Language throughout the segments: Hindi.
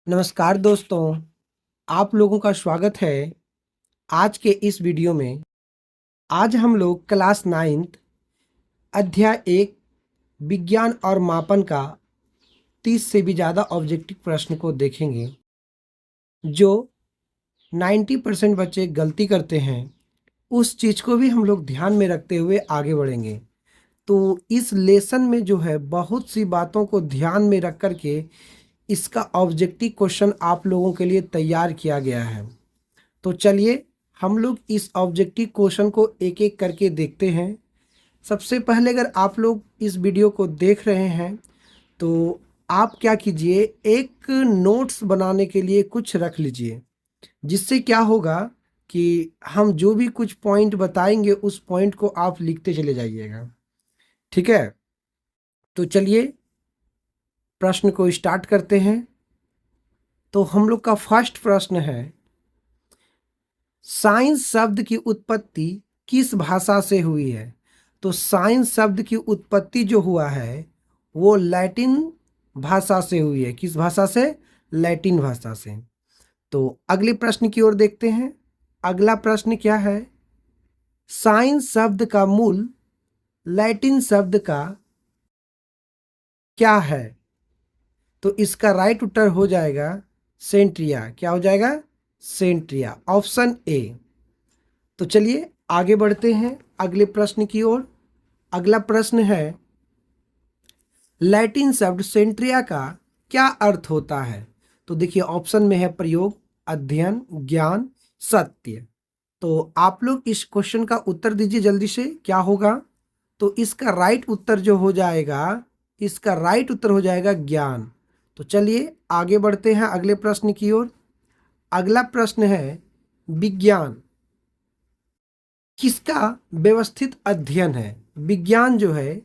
नमस्कार दोस्तों, आप लोगों का स्वागत है आज के इस वीडियो में। आज हम लोग क्लास 9th अध्याय 1 विज्ञान और मापन का 30 से भी ज़्यादा ऑब्जेक्टिव प्रश्न को देखेंगे। जो 90% बच्चे गलती करते हैं, उस चीज़ को भी हम लोग ध्यान में रखते हुए आगे बढ़ेंगे। तो इस लेसन में जो है बहुत सी बातों को ध्यान में रख कर के इसका ऑब्जेक्टिव क्वेश्चन आप लोगों के लिए तैयार किया गया है। तो चलिए हम लोग इस ऑब्जेक्टिव क्वेश्चन को एक एक करके देखते हैं। सबसे पहले अगर आप लोग इस वीडियो को देख रहे हैं तो आप क्या कीजिए, एक नोट्स बनाने के लिए कुछ रख लीजिए, जिससे क्या होगा कि हम जो भी कुछ पॉइंट बताएंगे उस पॉइंट को आप लिखते चले जाइएगा। ठीक है, तो चलिए प्रश्न को स्टार्ट करते हैं। तो हम लोग का फर्स्ट प्रश्न है, साइंस शब्द की उत्पत्ति किस भाषा से हुई है? तो साइंस शब्द की उत्पत्ति जो हुआ है वो लैटिन भाषा से हुई है। किस भाषा से? लैटिन भाषा से। तो अगले प्रश्न की ओर देखते हैं। अगला प्रश्न क्या है? साइंस शब्द का मूल लैटिन शब्द का क्या है? तो इसका राइट उत्तर हो जाएगा सेंट्रिया। क्या हो जाएगा? सेंट्रिया, ऑप्शन ए। तो चलिए आगे बढ़ते हैं अगले प्रश्न की ओर। अगला प्रश्न है, लैटिन शब्द सेंट्रिया का क्या अर्थ होता है? तो देखिए ऑप्शन में है प्रयोग, अध्ययन, ज्ञान, सत्य। तो आप लोग इस क्वेश्चन का उत्तर दीजिए जल्दी से, क्या होगा? तो इसका राइट उत्तर जो हो जाएगा, इसका राइट उत्तर हो जाएगा ज्ञान। तो चलिए आगे बढ़ते हैं अगले प्रश्न की ओर। अगला प्रश्न है, विज्ञान किसका व्यवस्थित अध्ययन है? विज्ञान जो है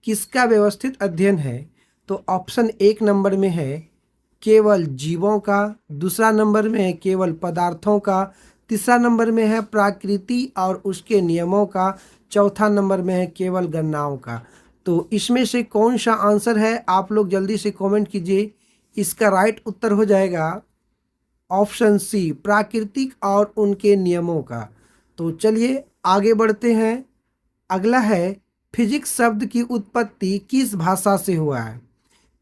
किसका व्यवस्थित अध्ययन है? तो ऑप्शन एक नंबर में है केवल जीवों का, दूसरा नंबर में है केवल पदार्थों का, तीसरा नंबर में है प्रकृति और उसके नियमों का, चौथा नंबर में है केवल गणनाओं का। तो इसमें से कौन सा आंसर है? आप लोग जल्दी से कमेंट कीजिए। इसका राइट उत्तर हो जाएगा ऑप्शन सी, प्राकृतिक और उनके नियमों का। तो चलिए आगे बढ़ते हैं। अगला है, फिजिक्स शब्द की उत्पत्ति किस भाषा से हुआ है?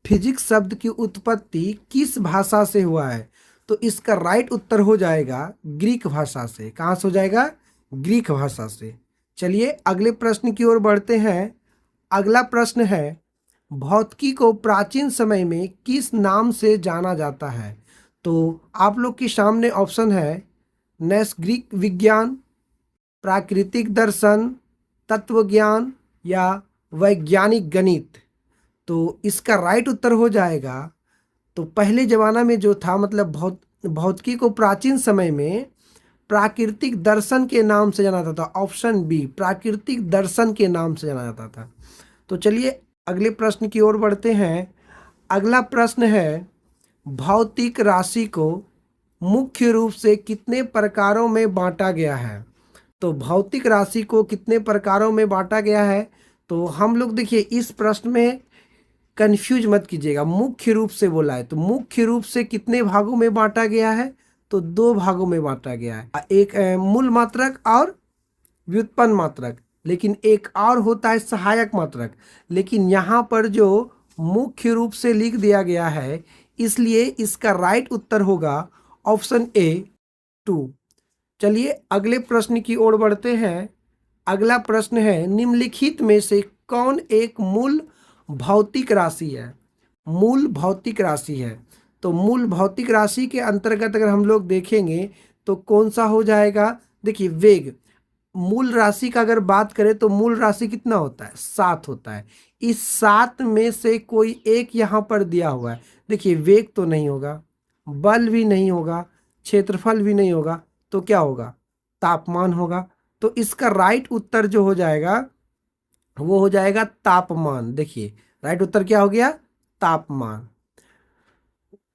फिजिक्स शब्द की उत्पत्ति किस भाषा से हुआ है? तो इसका राइट उत्तर हो जाएगा ग्रीक भाषा से। कहाँ से हो जाएगा? ग्रीक भाषा से। चलिए अगले प्रश्न की ओर बढ़ते हैं। अगला प्रश्न है, भौतिकी को प्राचीन समय में किस नाम से जाना जाता है? तो आप लोग के सामने ऑप्शन है नैसर्गिक विज्ञान, प्राकृतिक दर्शन, तत्व ज्ञान या वैज्ञानिक गणित। तो इसका राइट उत्तर हो जाएगा, तो पहले ज़माना में जो था, मतलब भौतिकी को प्राचीन समय में प्राकृतिक दर्शन के नाम से जाना जाता था। ऑप्शन बी, प्राकृतिक दर्शन के नाम से जाना जाता था। तो चलिए अगले प्रश्न की ओर बढ़ते हैं। अगला प्रश्न है, भौतिक राशि को मुख्य रूप से कितने प्रकारों में बांटा गया है? तो भौतिक राशि को कितने प्रकारों में बांटा गया है? तो हम लोग देखिए इस प्रश्न में कंफ्यूज मत कीजिएगा, मुख्य रूप से बोला है तो मुख्य रूप से कितने भागों में बांटा गया है? तो दो भागों में बांटा गया है, एक मूल मात्रक और व्युत्पन्न मात्रक, लेकिन एक और होता है सहायक मात्रक। लेकिन यहाँ पर जो मुख्य रूप से लिख दिया गया है, इसलिए इसका राइट उत्तर होगा ऑप्शन ए 2। चलिए अगले प्रश्न की ओर बढ़ते हैं। अगला प्रश्न है, निम्नलिखित में से कौन एक मूल भौतिक राशि है? मूल भौतिक राशि है। तो मूल भौतिक राशि के अंतर्गत अगर हम लोग देखेंगे तो कौन सा हो जाएगा? देखिए वेग। मूल राशि का अगर बात करें तो मूल राशि कितना होता है? 7 होता है। इस 7 में से कोई एक यहाँ पर दिया हुआ है। देखिए वेग तो नहीं होगा, बल भी नहीं होगा, क्षेत्रफल भी नहीं होगा, तो क्या होगा? तापमान होगा। तो इसका राइट उत्तर जो हो जाएगा वो हो जाएगा तापमान। देखिए राइट उत्तर क्या हो गया? तापमान।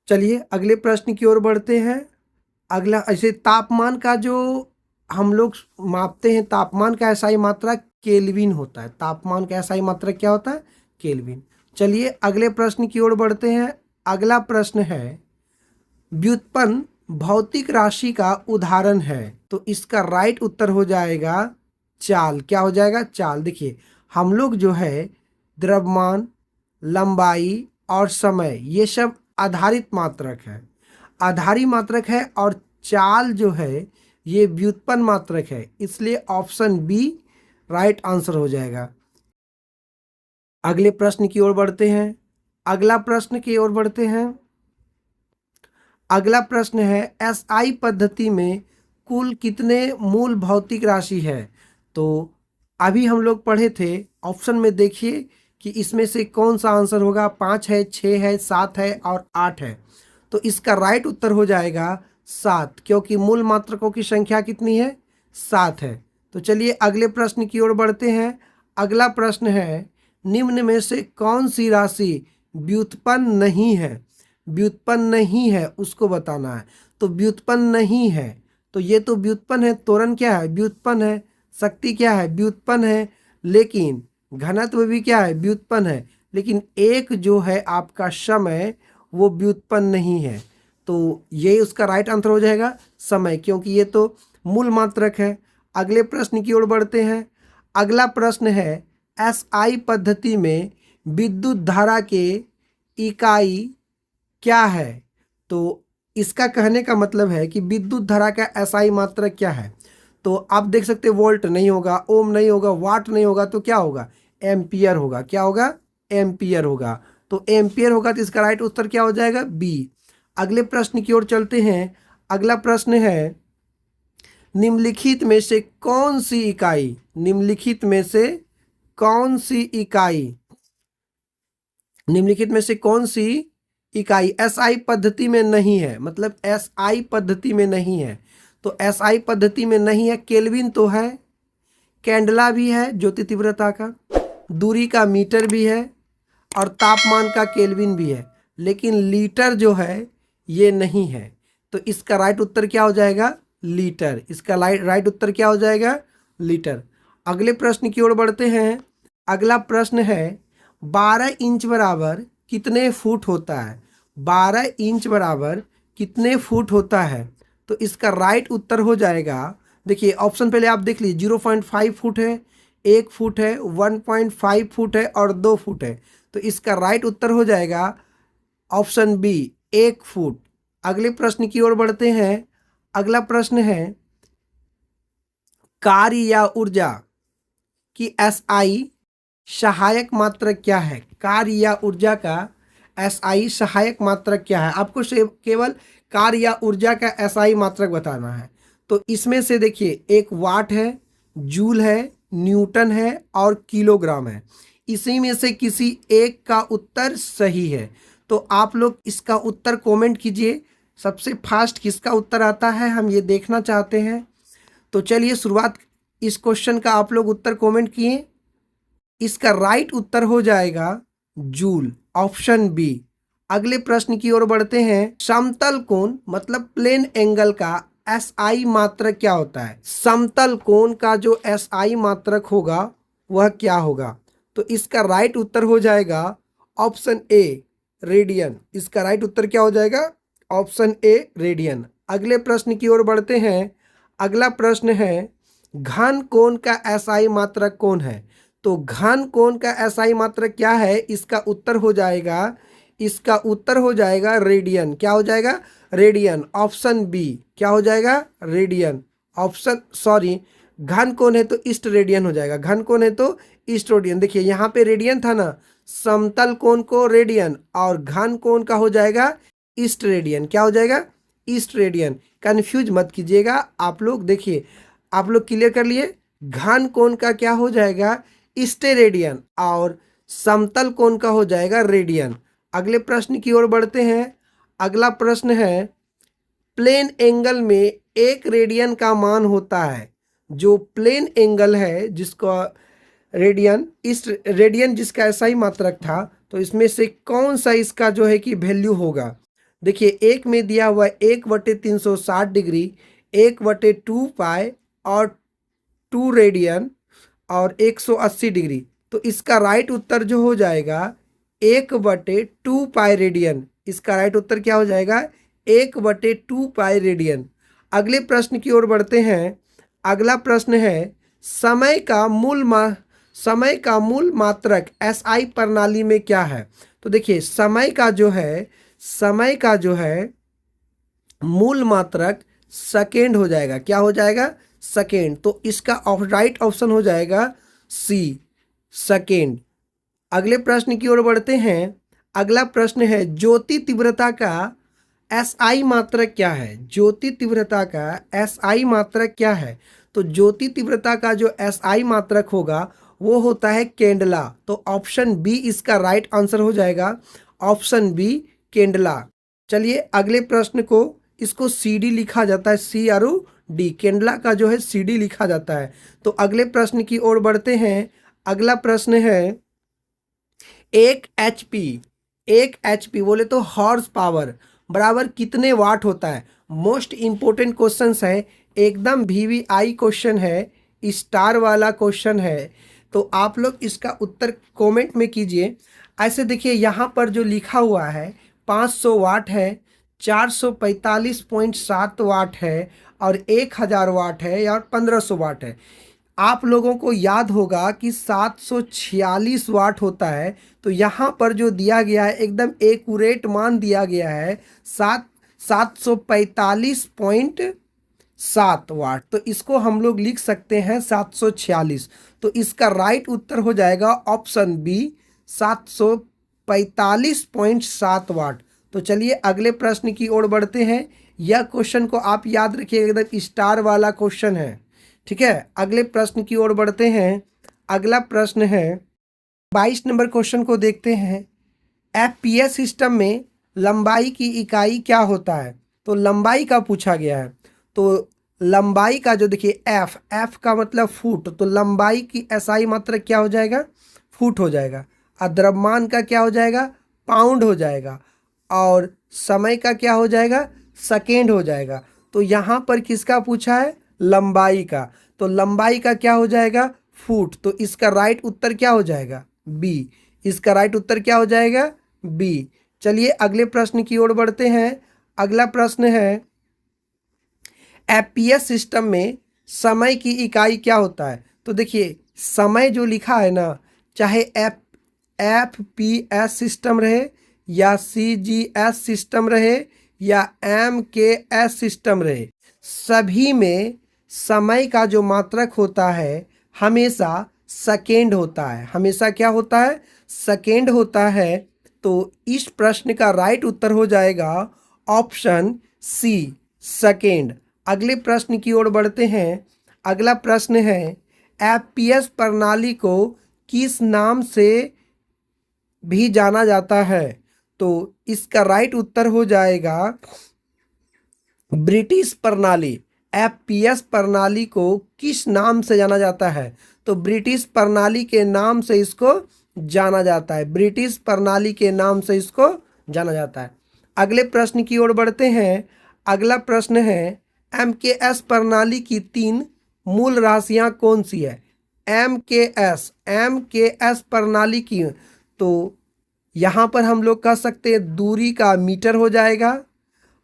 चलिए अगले प्रश्न की ओर बढ़ते हैं। अगला, ऐसे तापमान का जो हम लोग मापते हैं, तापमान का एसआई मात्रा केल्विन होता है। तापमान का एसआई मात्रा क्या होता है? केल्विन। चलिए अगले प्रश्न की ओर बढ़ते हैं। अगला प्रश्न है, व्युत्पन्न भौतिक राशि का उदाहरण है। तो इसका राइट उत्तर हो जाएगा चाल। क्या हो जाएगा? चाल। देखिए हम लोग जो है द्रव्यमान, लंबाई और समय ये सब आधारित मात्रक है, आधारी मात्रक है, और चाल जो है ये व्युत्पन्न मात्रक है, इसलिए ऑप्शन बी राइट आंसर हो जाएगा। अगले प्रश्न की ओर बढ़ते हैं। अगला प्रश्न की ओर बढ़ते हैं। अगला प्रश्न है एसआई पद्धति में कुल कितने मूल भौतिक राशि है? तो अभी हम लोग पढ़े थे, ऑप्शन में देखिए कि इसमें से कौन सा आंसर होगा। 5 है, 6 है, 7 है और 8 है। तो इसका राइट उत्तर हो जाएगा 7, क्योंकि मूल मात्रकों की संख्या कितनी है? 7 है। तो चलिए अगले प्रश्न की ओर बढ़ते हैं। अगला प्रश्न है निम्न में से कौन सी राशि व्युत्पन्न नहीं है? व्युत्पन्न नहीं है उसको बताना है। तो व्युत्पन्न नहीं है, तो ये तो व्युत्पन्न है। त्वरण क्या है? व्युत्पन्न है। शक्ति क्या है? व्युत्पन्न है। लेकिन घनत्व भी क्या है? व्युत्पन्न है। लेकिन एक जो है आपका समय वो व्युत्पन्न नहीं है। तो ये उसका राइट आंसर हो जाएगा समय, क्योंकि ये तो मूल मात्रक है। अगले प्रश्न की ओर बढ़ते हैं। अगला प्रश्न है एसआई पद्धति में विद्युत धारा के इकाई क्या है? तो इसका कहने का मतलब है कि विद्युत धारा का एसआई मात्रक क्या है? तो आप देख सकते हैं वोल्ट नहीं होगा, ओम नहीं होगा, वाट नहीं होगा, तो क्या होगा? एम्पियर होगा। क्या होगा? एम्पियर होगा। तो एम्पियर होगा, तो इसका राइट उत्तर क्या हो जाएगा? बी। अगले प्रश्न की ओर चलते हैं। अगला प्रश्न है निम्नलिखित में से कौन सी इकाई, निम्नलिखित में से कौन सी इकाई, निम्नलिखित में से कौन सी इकाई एसआई पद्धति में नहीं है? मतलब एसआई पद्धति में नहीं है। तो एसआई पद्धति में नहीं है। केल्विन तो है, कैंडला भी है ज्योति तीव्रता का, दूरी का मीटर भी है, और तापमान का केल्विन भी है, लेकिन लीटर जो है ये नहीं है। तो इसका राइट उत्तर क्या हो जाएगा? लीटर। इसका राइट उत्तर क्या हो जाएगा? लीटर। अगले प्रश्न की ओर बढ़ते हैं। अगला प्रश्न है 12 इंच बराबर कितने फुट होता है? 12 इंच बराबर कितने फुट होता है? तो इसका राइट उत्तर हो जाएगा, देखिए ऑप्शन पहले आप देख लीजिए, 0.5 फुट है, 1 फुट है, 1.5 फुट है और 2 फुट है। तो इसका राइट उत्तर हो जाएगा ऑप्शन बी 1 फुट। अगले प्रश्न की ओर बढ़ते हैं। अगला प्रश्न है कार्य या ऊर्जा की एसआई सहायक मात्रक क्या है? कार्य या ऊर्जा का एसआई सहायक मात्रक क्या है? आपको केवल कार्य या ऊर्जा का एसआई मात्रक बताना है। तो इसमें से देखिए एक वाट है, जूल है, न्यूटन है और किलोग्राम है। इसी में से किसी एक का उत्तर सही है। तो आप लोग इसका उत्तर कमेंट कीजिए। सबसे फास्ट किसका उत्तर आता है हम ये देखना चाहते हैं। तो चलिए शुरुआत, इस क्वेश्चन का आप लोग उत्तर कमेंट किए। इसका राइट उत्तर हो जाएगा जूल, ऑप्शन बी। अगले प्रश्न की ओर बढ़ते हैं। समतल कोण मतलब प्लेन एंगल का एसआई मात्रक क्या होता है? समतल कोण का जो एसआई मात्रक होगा वह क्या होगा? तो इसका राइट उत्तर हो जाएगा ऑप्शन ए रेडियन। इसका राइट उत्तर क्या हो जाएगा? Option A radian. अगले प्रश्न की ओर बढ़ते हैं। अगला प्रश्न है घन कोण का एसआई मात्रक कौन है? तो घन कोण का एसआई मात्रक क्या है? इसका उत्तर हो जाएगा, इसका उत्तर हो जाएगा रेडियन। क्या हो जाएगा? Radian, option B. क्या हो जाएगा? रेडियन। ऑप्शन सॉरी, घन कोण है तो ईस्ट रेडियन हो जाएगा। घन कोण है तो ईस्ट रेडियन। देखिए यहाँ पे रेडियन था ना, समतल कोण को रेडियन और घन कोण का हो जाएगा ईस्ट रेडियन। क्या हो जाएगा? East radian. कंफ्यूज मत कीजिएगा आप लोग। देखिए आप लोग क्लियर कर लिए, घन कोण का क्या हो जाएगा? ईस्ट रेडियन, और समतल कोण का हो जाएगा रेडियन। अगले प्रश्न की ओर बढ़ते हैं। अगला प्रश्न है प्लेन एंगल में 1 रेडियन का मान होता है। जो प्लेन एंगल है जिसका रेडियन, इस रेडियन जिसका ऐसा ही मात्रक था, तो इसमें से कौन सा इसका जो है कि वैल्यू होगा? देखिए एक में दिया हुआ है 1/360 डिग्री, 1/2 पाई और 2 रेडियन और 180 डिग्री। तो इसका राइट उत्तर जो हो जाएगा 1/2 पाई रेडियन। इसका राइट उत्तर क्या हो जाएगा? 1/2 पाई रेडियन। अगले प्रश्न की ओर बढ़ते हैं। अगला प्रश्न है समय का मूल मात्रक एसआई प्रणाली में क्या है। तो देखिए समय का जो है मूल मात्रक सेकेंड हो जाएगा। क्या हो जाएगा? सेकेंड। तो इसका राइट ऑप्शन हो जाएगा सी, सेकेंड। अगले प्रश्न की ओर बढ़ते हैं। अगला प्रश्न है ज्योति तीव्रता का एसआई मात्रक क्या है। ज्योति तीव्रता का एसआई मात्रक क्या है? तो ज्योति तीव्रता का जो एसआई मात्रक होगा वो होता है केंडला। तो ऑप्शन बी इसका राइट आंसर हो जाएगा, ऑप्शन बी केंडला। चलिए अगले प्रश्न को, इसको सीडी लिखा जाता है, CROD, केंडला का जो है सीडी लिखा जाता है। तो अगले प्रश्न की ओर बढ़ते हैं। अगला प्रश्न है 1 HP बोले तो हॉर्स पावर बराबर कितने वाट होता है। मोस्ट इंपोर्टेंट क्वेश्चन है, एकदम VVI क्वेश्चन है, स्टार वाला क्वेश्चन है। तो आप लोग इसका उत्तर कमेंट में कीजिए। ऐसे देखिए यहाँ पर जो लिखा हुआ है 500 वाट है, 445.7 वाट है और 1000 वाट है और 1500 वाट है। आप लोगों को याद होगा कि 746 वाट होता है। तो यहाँ पर जो दिया गया है एकदम एक्यूरेट मान दिया गया है 745.7 वाट। तो इसको हम लोग लिख सकते हैं 746। तो इसका राइट उत्तर हो जाएगा ऑप्शन बी, 745.7 वाट। तो चलिए अगले प्रश्न की ओर बढ़ते हैं। यह क्वेश्चन को आप याद रखिए, एकदम स्टार वाला क्वेश्चन है, ठीक है। अगले प्रश्न की ओर बढ़ते हैं। अगला प्रश्न है 22 नंबर क्वेश्चन को देखते हैं। FPS सिस्टम में लंबाई की इकाई क्या होता है। तो लंबाई का पूछा गया है। तो लंबाई का जो देखिए F का मतलब फुट, तो लंबाई की SI मात्रक क्या हो जाएगा? फुट हो जाएगा। और द्रव्यमान का क्या हो जाएगा? पाउंड हो जाएगा। और समय का क्या हो जाएगा? सेकेंड हो जाएगा। तो यहाँ पर किसका पूछा है? लंबाई का। तो लंबाई का क्या हो जाएगा? फुट। तो इसका राइट उत्तर क्या हो जाएगा? बी। इसका राइट उत्तर क्या हो जाएगा? बी। चलिए अगले प्रश्न की ओर बढ़ते हैं। अगला प्रश्न है FPS सिस्टम में समय की इकाई क्या होता है। तो देखिए समय जो लिखा है ना, चाहे FPS सिस्टम रहे या CGS सिस्टम रहे या MKS सिस्टम रहे, सभी में समय का जो मात्रक होता है हमेशा सेकेंड होता है। हमेशा क्या होता है? सेकेंड होता है। तो इस प्रश्न का राइट उत्तर हो जाएगा ऑप्शन सी, सेकेंड। अगले प्रश्न की ओर बढ़ते हैं। अगला प्रश्न है FPS प्रणाली को किस नाम से भी जाना जाता है। तो इसका राइट उत्तर हो जाएगा ब्रिटिश प्रणाली। FPS प्रणाली को किस नाम से जाना जाता है। तो ब्रिटिश प्रणाली के नाम से इसको जाना जाता है। ब्रिटिश प्रणाली के नाम से इसको जाना जाता है। अगले प्रश्न की ओर बढ़ते हैं। अगला प्रश्न है MKS प्रणाली की 3 मूल राशियां कौन सी है। MKS प्रणाली की, तो यहाँ पर हम लोग कह सकते हैं दूरी का मीटर हो जाएगा,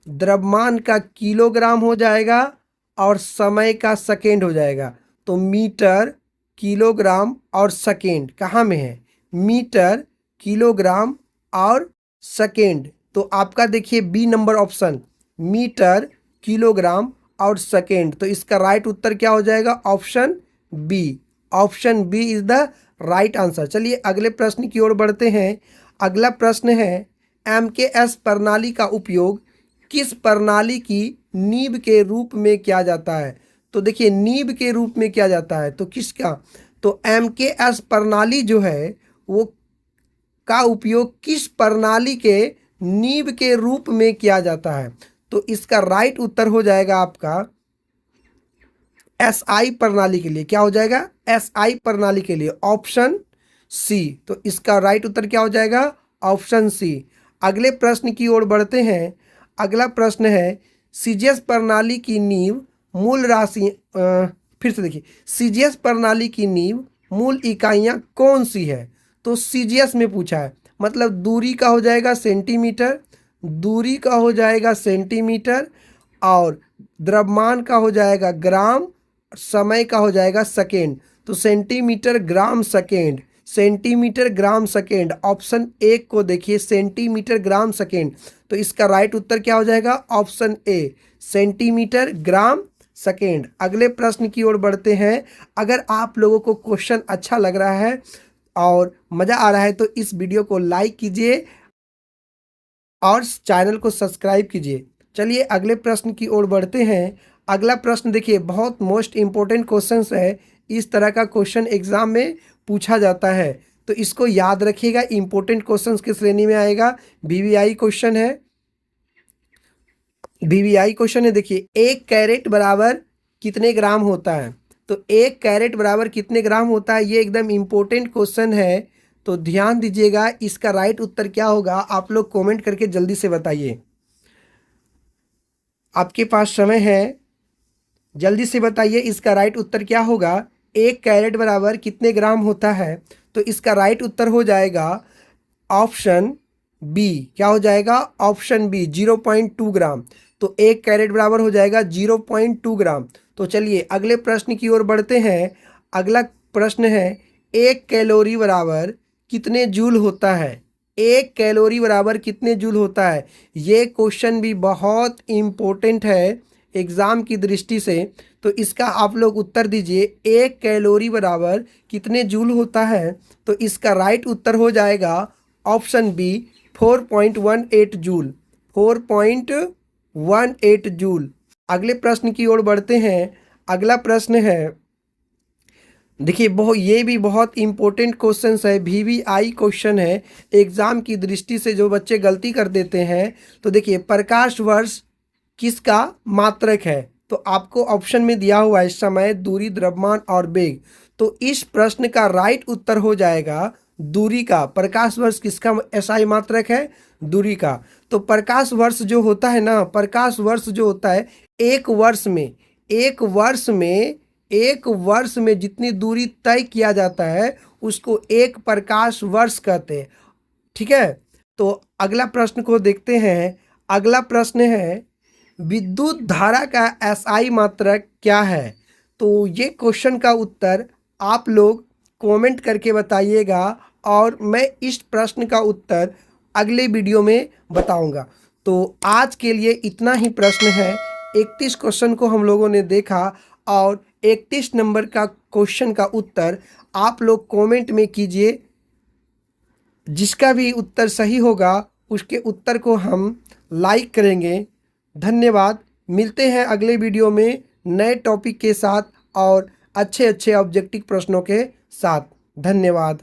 द्रव्यमान का किलोग्राम हो जाएगा और समय का सेकेंड हो जाएगा। तो मीटर, किलोग्राम और सेकेंड कहाँ में है? मीटर, किलोग्राम और सेकेंड। तो आपका देखिए B number option, metre, kilogram और सेकेंड। तो इसका राइट उत्तर क्या हो जाएगा? Option B. Option B is the right answer. चलिए अगले प्रश्न की ओर बढ़ते हैं। अगला प्रश्न है MKS प्रणाली का उपयोग किस प्रणाली की नींव के रूप में किया जाता है। तो देखिए नींव के रूप में किया जाता है तो किसका? तो MKS प्रणाली जो है वो का उपयोग किस प्रणाली के नींव के रूप में किया जाता है। तो इसका राइट उत्तर हो जाएगा आपका SI प्रणाली के लिए। क्या हो जाएगा? SI प्रणाली के लिए ऑप्शन सी। तो इसका राइट उत्तर क्या हो जाएगा? Option C. अगले प्रश्न की ओर बढ़ते हैं। अगला प्रश्न है CGS प्रणाली की नींव मूल राशि, फिर से देखिए CGS प्रणाली की नींव मूल इकाइयां कौन सी है। तो CGS में पूछा है, मतलब दूरी का हो जाएगा सेंटीमीटर, दूरी का हो जाएगा सेंटीमीटर, और द्रव्यमान का हो जाएगा ग्राम, समय का हो जाएगा सेकेंड। तो centimetre gram second, centimetre gram second, option एक को देखिए, सेंटीमीटर ग्राम सेकेंड। तो इसका राइट उत्तर क्या हो जाएगा? Option A, centimetre gram second. अगले प्रश्न की ओर बढ़ते हैं। अगर आप लोगों को क्वेश्चन अच्छा लग रहा है और मज़ा आ रहा है तो इस वीडियो को लाइक कीजिए और चैनल को सब्सक्राइब कीजिए। चलिए अगले प्रश्न की ओर बढ़ते हैं। अगला प्रश्न देखिए, बहुत मोस्ट इम्पोर्टेंट क्वेश्चन है। इस तरह का क्वेश्चन एग्जाम में पूछा जाता है, तो इसको याद रखिएगा। इम्पोर्टेंट क्वेश्चंस की श्रेणी में आएगा। वीवीआई क्वेश्चन है, वीवीआई क्वेश्चन है। देखिए, 1 कैरेट बराबर कितने ग्राम होता है? तो 1 कैरेट बराबर कितने ग्राम होता है, ये एकदम इम्पोर्टेंट क्वेश्चन है। तो ध्यान दीजिएगा, इसका राइट उत्तर क्या होगा आप लोग कमेंट करके जल्दी से बताइए। आपके पास समय है, जल्दी से बताइए इसका राइट उत्तर क्या होगा। 1 कैरेट बराबर कितने ग्राम होता है? तो इसका राइट उत्तर हो जाएगा ऑप्शन बी। क्या हो जाएगा? ऑप्शन बी, 0.2 ग्राम। तो 1 कैरेट बराबर हो जाएगा 0.2 ग्राम। तो चलिए अगले प्रश्न की ओर बढ़ते हैं। अगला प्रश्न है, 1 कैलोरी बराबर कितने जूल होता है? 1 कैलोरी बराबर कितने जूल होता है? ये क्वेश्चन भी बहुत इम्पोर्टेंट है एग्ज़ाम की दृष्टि से। तो इसका आप लोग उत्तर दीजिए, 1 कैलोरी बराबर कितने जूल होता है? तो इसका राइट उत्तर हो जाएगा ऑप्शन बी, 4.18 जूल, 4.18 जूल। अगले प्रश्न की ओर बढ़ते हैं। अगला प्रश्न है, देखिए ये भी बहुत इम्पोर्टेंट क्वेश्चन है, वीवीआई क्वेश्चन है। एग्ज़ाम की दृष्टि से जो बच्चे गलती कर देते हैं, तो देखिए, प्रकाश वर्ष किसका मात्रक है? तो आपको ऑप्शन में दिया हुआ है समय, दूरी, द्रव्यमान और वेग। तो इस प्रश्न का राइट उत्तर हो जाएगा दूरी का। प्रकाश वर्ष किसका एसआई मात्रक है? दूरी का। तो प्रकाश वर्ष जो होता है ना, प्रकाश वर्ष जो होता है, एक वर्ष में, एक वर्ष में जितनी दूरी तय किया जाता है उसको एक प्रकाश वर्ष कहते हैं। ठीक है, तो अगला प्रश्न को देखते हैं। अगला प्रश्न है, विद्युत धारा का एसआई मात्रक क्या है? तो ये क्वेश्चन का उत्तर आप लोग कमेंट करके बताइएगा और मैं इस प्रश्न का उत्तर अगले वीडियो में बताऊंगा। तो आज के लिए इतना ही प्रश्न है। 31 क्वेश्चन को हम लोगों ने देखा और 31 नंबर का क्वेश्चन का उत्तर आप लोग कमेंट में कीजिए। जिसका भी उत्तर सही होगा उसके उत्तर को हम लाइक करेंगे। धन्यवाद। मिलते हैं अगले वीडियो में नए टॉपिक के साथ और अच्छे ऑब्जेक्टिव प्रश्नों के साथ। धन्यवाद।